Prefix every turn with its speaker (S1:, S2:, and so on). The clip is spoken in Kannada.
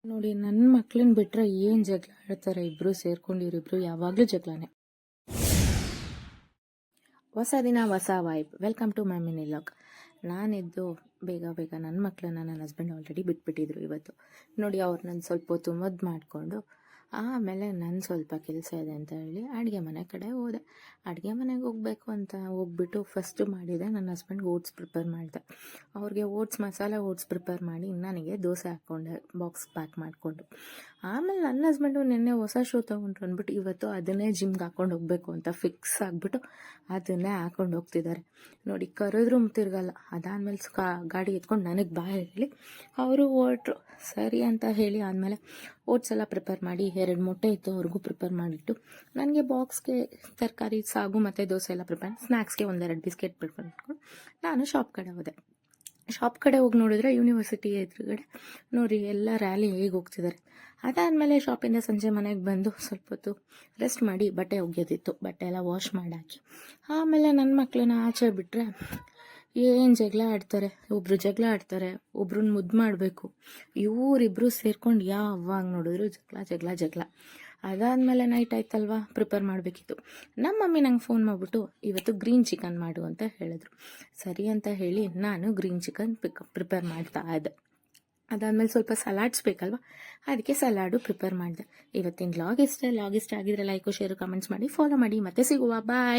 S1: ನೋಡಿ, ನನ್ನ ಮಕ್ಳನ್ನ ಬಿಟ್ರೆ ಏನು ಜಗಳ ಆಡ್ತಾರೆ ಇಬ್ರು ಸೇರ್ಕೊಂಡು. ಇವರಿಬ್ರು ಯಾವಾಗಲೂ ಜಗಳನೇ. ಹೊಸ ದಿನ ಹೊಸ vibe. Welcome to my mini vlog. ನಾನಿದ್ದು ಬೇಗ ಬೇಗ ನನ್ನ ಮಕ್ಕಳನ್ನ ನನ್ನ ಹಸ್ಬೆಂಡ್ ಆಲ್ರೆಡಿ ಬಿಟ್ಬಿಟ್ಟಿದ್ರು ಇವತ್ತು. ನೋಡಿ, ಅವ್ರು ನನ್ನ ಸ್ವಲ್ಪ ಹೊತ್ತು ಮುದ್ದು ಮಾಡಿಕೊಂಡು ಆಮೇಲೆ ನನ್ನ ಸ್ವಲ್ಪ ಕೆಲಸ ಇದೆ ಅಂತ ಹೇಳಿ ಅಡುಗೆ ಮನೆ ಕಡೆ ಹೋದೆ. ಅಡುಗೆ ಮನೆಗೆ ಹೋಗಬೇಕು ಅಂತ ಹೋಗ್ಬಿಟ್ಟು ಫಸ್ಟು ಮಾಡಿದೆ, ನನ್ನ ಹಸ್ಬೆಂಡ್ಗೆ ಓಟ್ಸ್ ಪ್ರಿಪೇರ್ ಮಾಡಿದೆ. ಅವ್ರಿಗೆ ಮಸಾಲೆ ಓಟ್ಸ್ ಪ್ರಿಪೇರ್ ಮಾಡಿ ನನಗೆ ದೋಸೆ ಹಾಕ್ಕೊಂಡೆ ಬಾಕ್ಸ್ ಪ್ಯಾಕ್ ಮಾಡಿಕೊಂಡು. ಆಮೇಲೆ ನನ್ನ ಹಸ್ಬೆಂಡು ನಿನ್ನೆ ಹೊಸ ಶೂ ತೊಗೊಂಡ್ರು ಅಂದ್ಬಿಟ್ಟು ಇವತ್ತು ಅದನ್ನೇ ಜಿಮ್ಗೆ ಹಾಕ್ಕೊಂಡು ಹೋಗಬೇಕು ಅಂತ ಫಿಕ್ಸ್ ಆಗಿಬಿಟ್ಟು ಅದನ್ನೇ ಹಾಕ್ಕೊಂಡು ಹೋಗ್ತಿದ್ದಾರೆ. ನೋಡಿ, ಕರೆದ್ರೂ ತಿರ್ಗಲ್ಲ. ಅದಾದಮೇಲೆ ಗಾಡಿ ಎತ್ಕೊಂಡು ನನಗೆ ಬಾ ಹೇಳಿ ಅವರು ಹೊರಟ್ರು. ಸರಿ ಅಂತ ಹೇಳಿ ಆದಮೇಲೆ ಓಟ್ಸ್ ಎಲ್ಲ ಪ್ರಿಪೇರ್ ಮಾಡಿ 2 ಮೊಟ್ಟೆ ಇತ್ತು ಅವ್ರಿಗೂ ಪ್ರಿಪೇರ್ ಮಾಡಿಟ್ಟು ನನಗೆ ಬಾಕ್ಸ್ಗೆ ತರಕಾರಿ ಸಾಗು ಮತ್ತು ದೋಸೆ ಎಲ್ಲ ಪ್ರಿಪೇರ್, ಸ್ನ್ಯಾಕ್ಸ್ಗೆ 1-2 ಬಿಸ್ಕೆಟ್ ಪ್ರಿಪೇರ್ ಮಾಡ್ಕೊಂಡು ನಾನು ಶಾಪ್ ಕಡೆ ಹೋದೆ. ಶಾಪ್ ಕಡೆ ಹೋಗಿ ನೋಡಿದ್ರೆ ಯೂನಿವರ್ಸಿಟಿ ಎದುರುಗಡೆ ನೋಡಿ ಎಲ್ಲ ರ್ಯಾಲಿ ಹೇಗೆ ಹೋಗ್ತಿದ್ದಾರೆ. ಅದಾದಮೇಲೆ ಶಾಪಿಂದ ಸಂಜೆ ಮನೆಗೆ ಬಂದು ಸ್ವಲ್ಪ ಹೊತ್ತು ರೆಸ್ಟ್ ಮಾಡಿ ಬಟ್ಟೆ ಒಗೆಯೋದಿತ್ತು, ಬಟ್ಟೆ ಎಲ್ಲ ವಾಶ್ ಮಾಡಾಕಿ ಆಮೇಲೆ ನನ್ನ ಮಕ್ಕಳನ್ನ ಆಚೆ ಬಿಟ್ಟರೆ ಏನು ಜಗಳ ಆಡ್ತಾರೆ. ಒಬ್ರು ಜಗಳ ಆಡ್ತಾರೆ, ಒಬ್ರನ್ನ ಮುದ್ದು ಮಾಡಬೇಕು. ಇವರಿಬ್ರು ಸೇರ್ಕೊಂಡು ಯಾವಾಗ ನೋಡಿದ್ರು ಜಗಳ. ಅದಾದಮೇಲೆ ನೈಟ್ ಆಯ್ತಲ್ವಾ, ಪ್ರಿಪೇರ್ ಮಾಡಬೇಕಿತ್ತು. ನಮ್ಮ ಮಮ್ಮಿ ನಂಗೆ ಫೋನ್ ಮಾಡಿಬಿಟ್ಟು ಇವತ್ತು ಗ್ರೀನ್ ಚಿಕನ್ ಮಾಡು ಅಂತ ಹೇಳಿದ್ರು. ಸರಿ ಅಂತ ಹೇಳಿ ನಾನು ಗ್ರೀನ್ ಚಿಕನ್ ಪ್ರಿಪೇರ್ ಮಾಡ್ತಾ ಇದ್ದೆ. ಅದಾದಮೇಲೆ ಸ್ವಲ್ಪ ಸಲಾಡ್ಸ್ ಬೇಕಲ್ವ, ಅದಕ್ಕೆ ಸಲಾಡು ಪ್ರಿಪೇರ್ ಮಾಡಿದೆ. ಇವತ್ತಿನ ಲಾಗ್ ಇಷ್ಟ ಆಗಿದ್ರೆ ಲೈಕು, ಶೇರು, ಕಮೆಂಟ್ಸ್ ಮಾಡಿ, ಫಾಲೋ ಮಾಡಿ. ಮತ್ತೆ ಸಿಗುವ. ಬಾಯ್.